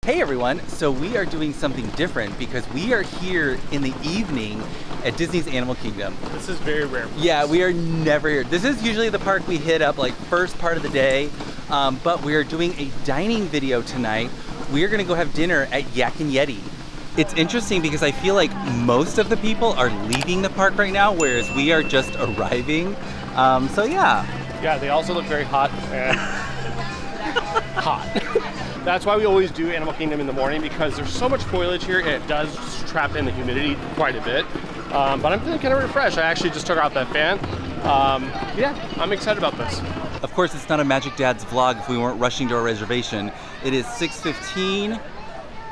Hey everyone, so we are doing something different because we are here in the evening at Disney's Animal Kingdom. This is very rare. Yeah, we are never here. This is usually the park we hit up like first part of the day, but we are doing a dining video tonight. We are gonna go have dinner at Yak Yeti. It's interesting because I feel like most of the people are leaving the park right now, whereas we are just arriving. So yeah. Yeah, they also look very hot and hot. That's why we always do Animal Kingdom in the morning, because there's so much foliage here and it does trap in the humidity quite a bit. But I'm feeling kind of refreshed. I actually just took out that fan. Yeah, I'm excited about this. Of course, it's not a Magic Dad's vlog if we weren't rushing to our reservation. It is 6:15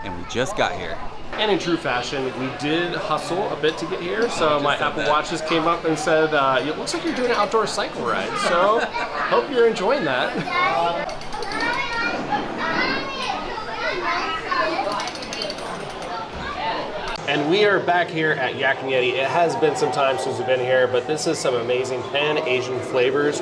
and we just got here. And in true fashion, we did hustle a bit to get here. So my Apple Watches came up and said, it looks like you're doing an outdoor cycle ride. So hope you're enjoying that. And we are back here at Yak Yeti. It has been some time since we've been here, but this is some amazing Pan-Asian flavors.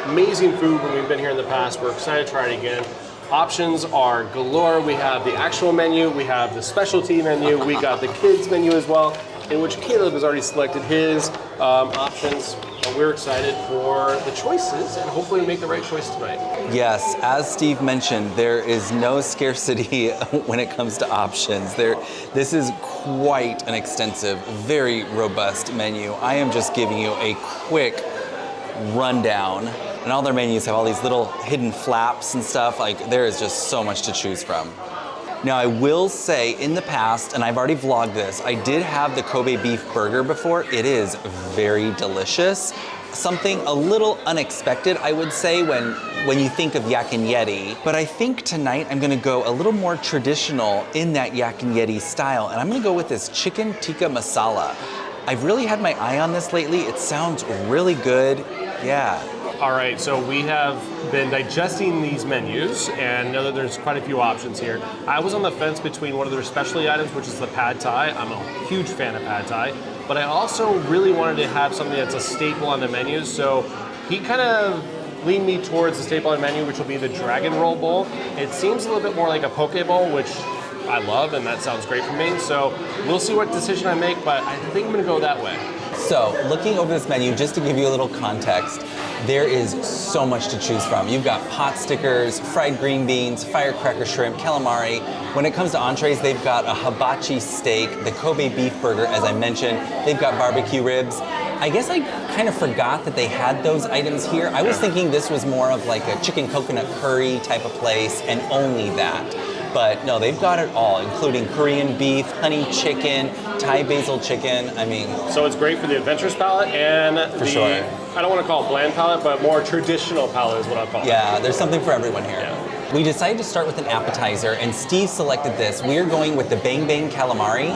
Amazing food when we've been here in the past. We're excited to try it again. Options are galore. We have the actual menu, we have the specialty menu, we got the kids menu as well, in which Caleb has already selected his options. And we're excited for the choices and hopefully we make the right choice tonight. Yes, as Steve mentioned, there is no scarcity when it comes to options. This is quite an extensive, very robust menu. I am just giving you a quick rundown. And all their menus have all these little hidden flaps and stuff. Like, there is just so much to choose from. Now, I will say in the past, and I've already vlogged this, I did have the Kobe beef burger before. It is very delicious. Something a little unexpected, I would say, when you think of Yak Yeti. But I think tonight I'm gonna go a little more traditional in that Yak Yeti style, and I'm gonna go with this chicken tikka masala. I've really had my eye on this lately. It sounds really good, yeah. All right, so we have been digesting these menus and know that there's quite a few options here. I was on the fence between one of their specialty items, which is the pad thai. I'm a huge fan of pad thai, but I also really wanted to have something that's a staple on the menu. So he kind of leaned me towards the staple on the menu, which will be the dragon roll bowl. It seems a little bit more like a poke bowl, which I love, and that sounds great for me. So we'll see what decision I make, but I think I'm gonna go that way. So, looking over this menu, just to give you a little context, there is so much to choose from. You've got pot stickers, fried green beans, firecracker shrimp, calamari. When it comes to entrees, they've got a hibachi steak, the Kobe beef burger, as I mentioned. They've got barbecue ribs. I guess I kind of forgot that they had those items here. I was thinking this was more of like a chicken coconut curry type of place and only that. But no, they've got it all, including Korean beef, honey chicken, Thai basil chicken. I mean, so it's great for the adventurous palate and sure. I don't want to call it bland palate, but more traditional palate is what I'll call it. Yeah, there's something for everyone here. Yeah. We decided to start with an appetizer, and Steve selected this. We are going with the Bang Bang Calamari.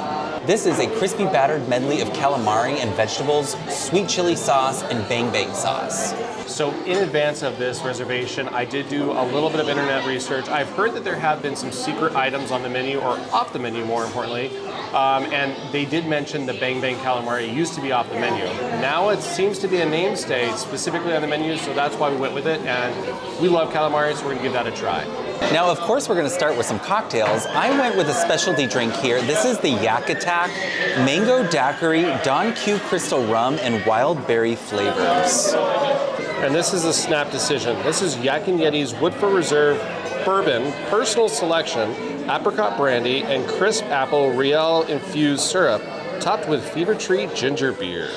This is a crispy battered medley of calamari and vegetables, sweet chili sauce, and Bang Bang sauce. So in advance of this reservation, I did do a little bit of internet research. I've heard that there have been some secret items on the menu, or off the menu more importantly, and they did mention the Bang Bang Calamari used to be off the menu. Now it seems to be a mainstay specifically on the menu, so that's why we went with it, and we love calamari, so we're gonna give that a try. Now, of course, we're gonna start with some cocktails. I went with a specialty drink here. This is the Yak Attack Mango Daiquiri, Don Q Crystal Rum, and Wild Berry flavors. And this is a snap decision. This is Yak Yeti's Woodford Reserve Bourbon Personal Selection, Apricot Brandy, and Crisp Apple Riel Infused Syrup, topped with Fever Tree Ginger Beer.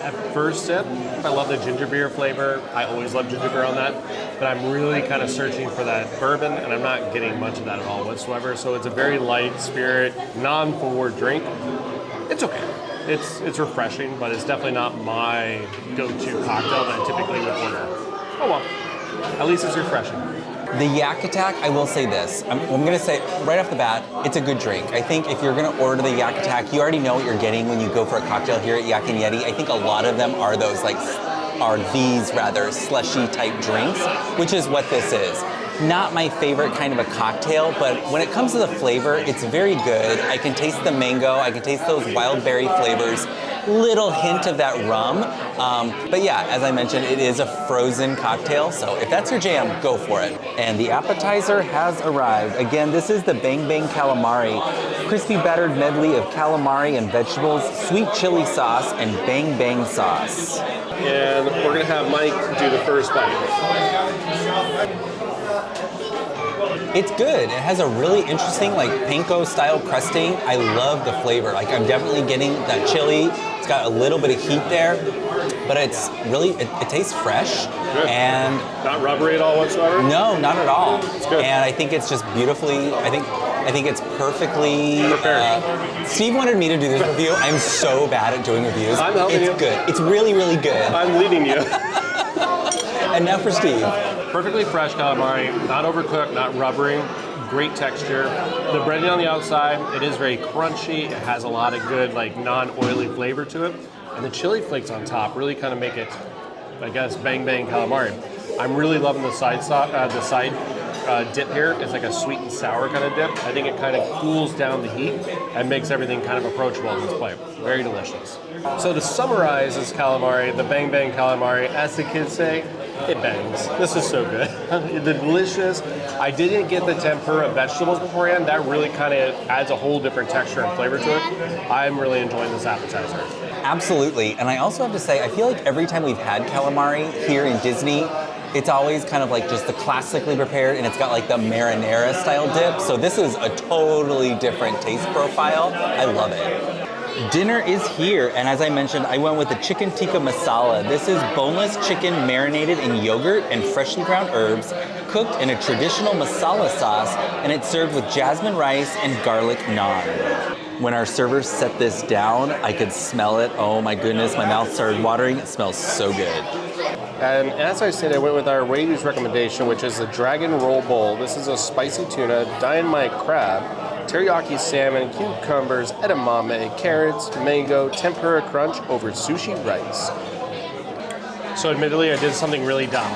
At first sip, I love the ginger beer flavor. I always love ginger beer on that, but I'm really kind of searching for that bourbon, and I'm not getting much of that at all whatsoever. So it's a very light spirit, non-forward drink. It's okay. It's refreshing, but it's definitely not my go-to cocktail that I typically would order. Oh well, at least it's refreshing. The Yak Attack, I will say this. I'm gonna say right off the bat, it's a good drink. I think if you're gonna order the Yak Attack, you already know what you're getting when you go for a cocktail here at Yak Yeti. I think a lot of them are these slushy type drinks, which is what this is. not my favorite kind of a cocktail, but when it comes to the flavor, it's very good. I can taste the mango, I can taste those wild berry flavors, little hint of that rum. But yeah, as I mentioned, it is a frozen cocktail, so if that's your jam, go for it. And the appetizer has arrived. Again, this is the Bang Bang Calamari. Crispy battered medley of calamari and vegetables, sweet chili sauce, and Bang Bang sauce. And we're gonna have Mike do the first bite. It's good. It has a really interesting, like, panko style crusting. I love the flavor. Like, I'm definitely getting that chili. It's got a little bit of heat there, but it's really, it tastes fresh. Good. And not rubbery at all whatsoever? No, not at all. It's good. And I think it's just beautifully, I think it's perfectly prepared. Steve wanted me to do this review. I'm so bad at doing reviews. I'm helping you. It's good. It's really, really good. I'm leading you. And now for Steve. Perfectly fresh calamari, not overcooked, not rubbery, great texture. The breading on the outside, it is very crunchy. It has a lot of good, like, non-oily flavor to it. And the chili flakes on top really kind of make it, I guess, bang bang calamari. I'm really loving the side dip here. It's like a sweet and sour kind of dip. I think it kind of cools down the heat and makes everything kind of approachable on this plate. Very delicious. So to summarize this calamari, the Bang Bang Calamari, as the kids say, it bangs. This is so good. Delicious. I didn't get the tempura vegetables beforehand. That really kind of adds a whole different texture and flavor to it. I'm really enjoying this appetizer. Absolutely. And I also have to say, I feel like every time we've had calamari here in Disney, it's always kind of like just the classically prepared, and it's got like the marinara style dip. So this is a totally different taste profile. I love it. Dinner is here, and as I mentioned, I went with the chicken tikka masala. This is boneless chicken marinated in yogurt and freshly ground herbs, cooked in a traditional masala sauce, and it's served with jasmine rice and garlic naan. When our servers set this down, I could smell it. Oh my goodness, my mouth started watering. It smells so good. And as I said, I went with our Wade's recommendation, which is the Dragon Roll Bowl. This is a spicy tuna, dynamite crab, teriyaki salmon, cucumbers, edamame, carrots, mango, tempura crunch over sushi rice. So admittedly, I did something really dumb.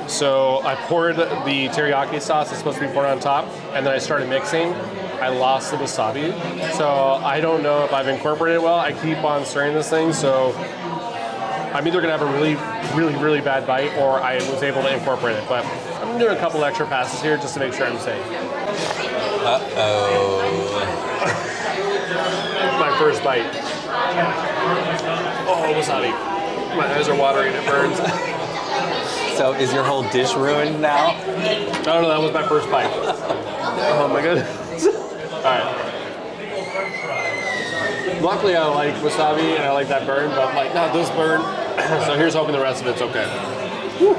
So I poured the teriyaki sauce that's supposed to be poured on top, and then I started mixing. I lost the wasabi. So I don't know if I've incorporated it well. I keep on stirring this thing, so I'm either gonna have a really, really, really bad bite, or I was able to incorporate it. But I'm doing a couple extra passes here just to make sure I'm safe. Uh-oh. My first bite. Oh, wasabi. My eyes are watering, it burns. So is your whole dish ruined now? I don't know, that was my first bite. Oh my goodness. All right. Luckily, I like wasabi and I like that burn, but like not this burn. So here's hoping the rest of it's okay. Woo.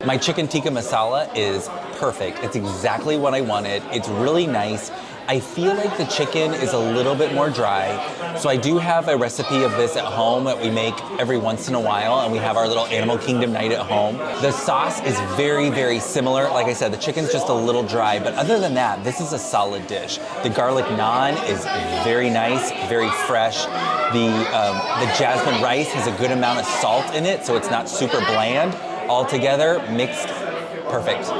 My chicken tikka masala is perfect. It's exactly what I wanted. It's really nice. I feel like the chicken is a little bit more dry. So I do have a recipe of this at home that we make every once in a while, and we have our little Animal Kingdom night at home. The sauce is very, very similar. Like I said, the chicken's just a little dry, but other than that, this is a solid dish. The garlic naan is very nice, very fresh. The jasmine rice has a good amount of salt in it, so it's not super bland. All together, mixed, perfect.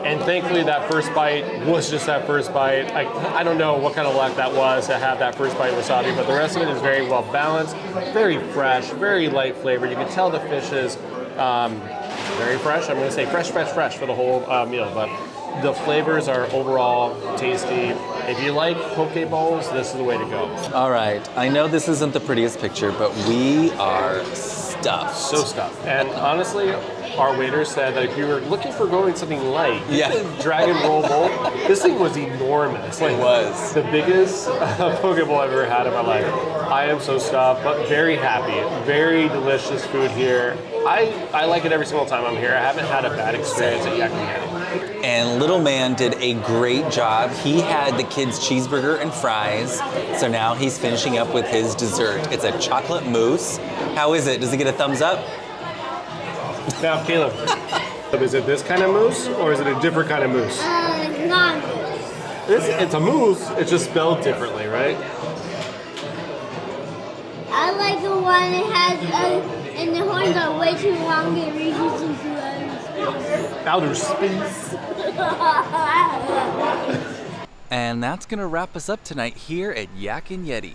And thankfully that first bite was just that first bite. I don't know what kind of luck that was to have that first bite wasabi, but the rest of it is very well balanced, very fresh, very light flavor. You can tell the fish is very fresh. I'm gonna say fresh for the whole meal, but the flavors are overall tasty. If you like poke bowls, this is the way to go. All right, I know this isn't the prettiest picture, but we are stuffed. So stuffed. And honestly, our waiter said that if you were looking for going something light, yeah, Dragon Roll Bowl, this thing was enormous. Like, it was. The biggest poke bowl I've ever had in my life. I am so stuffed, but very happy. Very delicious food here. I like it every single time I'm here. I haven't had a bad experience at Yak Yeti. And little man did a great job. He had the kids' cheeseburger and fries, so now he's finishing up with his dessert. It's a chocolate mousse. How is it? Does it get a thumbs up? Now, Caleb, is it this kind of mousse or is it a different kind of mousse? Not It's a mousse, it's just spelled differently, right? I like the one that has, and the horns are way too long, it reaches into us. Outer space. And that's gonna wrap us up tonight here at Yak Yeti.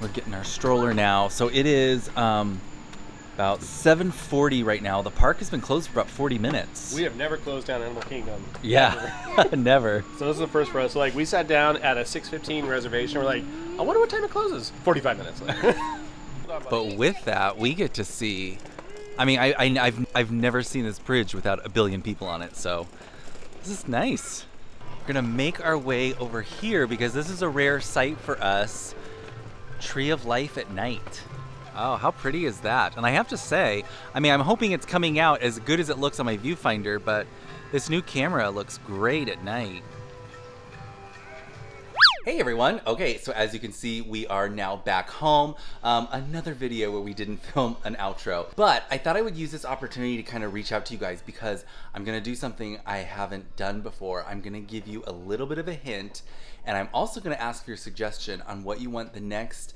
We're getting our stroller now. So it is about 7:40 right now. The park has been closed for about 40 minutes. We have never closed down Animal Kingdom. Yeah, never. So this is the first for us. So like we sat down at a 6:15 reservation. We're like, I wonder what time it closes. 45 minutes. But with that, we get to see. I mean, I've never seen this bridge without a billion people on it. So this is nice. We're gonna make our way over here because this is a rare sight for us. Tree of Life at night. Oh, how pretty is that? And I have to say, I mean, I'm hoping it's coming out as good as it looks on my viewfinder, but this new camera looks great at night. Hey everyone. Okay, so as you can see, we are now back home. Another video where we didn't film an outro, but I thought I would use this opportunity to kind of reach out to you guys because I'm gonna do something I haven't done before. I'm gonna give you a little bit of a hint, and I'm also gonna ask for your suggestion on what you want the next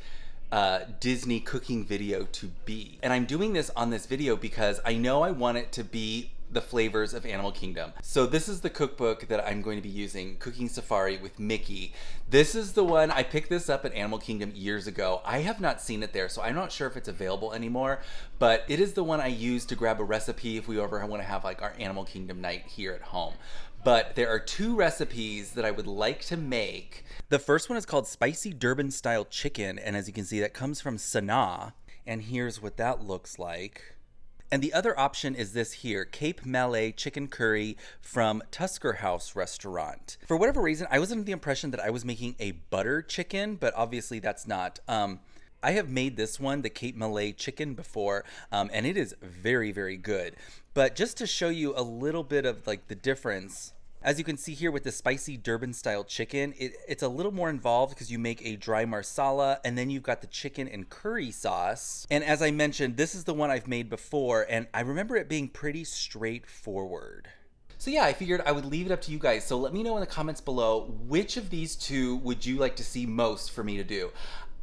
Disney cooking video to be. And I'm doing this on this video because I know I want it to be the flavors of Animal Kingdom. So this is the cookbook that I'm going to be using, Cooking Safari with Mickey. This is the one, I picked this up at Animal Kingdom years ago. I have not seen it there, so I'm not sure if it's available anymore, but it is the one I use to grab a recipe if we ever want to have like our Animal Kingdom night here at home. But there are two recipes that I would like to make. The first one is called Spicy Durban Style Chicken, and as you can see, that comes from Sanaa, and here's what that looks like. And the other option is this here, Cape Malay Chicken Curry from Tusker House Restaurant. For whatever reason, I was under the impression that I was making a butter chicken, but obviously that's not. I have made this one, the Cape Malay chicken, before, and it is very, very good. But just to show you a little bit of like the difference, as you can see here with the spicy Durban style chicken, it's a little more involved because you make a dry marsala and then you've got the chicken and curry sauce. And as I mentioned, this is the one I've made before and I remember it being pretty straightforward. So yeah, I figured I would leave it up to you guys. So let me know in the comments below, which of these two would you like to see most for me to do?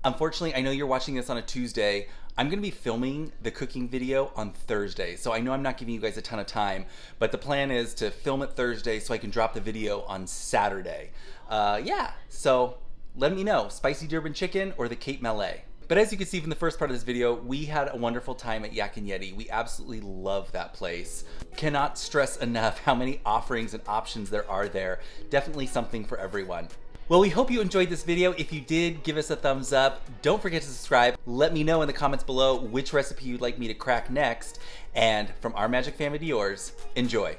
Unfortunately, I know you're watching this on a Tuesday. I'm gonna be filming the cooking video on Thursday, so I know I'm not giving you guys a ton of time, but the plan is to film it Thursday so I can drop the video on Saturday. Yeah, so let me know, spicy Durban chicken or the Cape Malay. But as you can see from the first part of this video, we had a wonderful time at Yak Yeti. We absolutely love that place. Cannot stress enough how many offerings and options there are there. Definitely something for everyone. Well, we hope you enjoyed this video. If you did, give us a thumbs up. Don't forget to subscribe. Let me know in the comments below which recipe you'd like me to crack next. And from our magic family to yours, enjoy.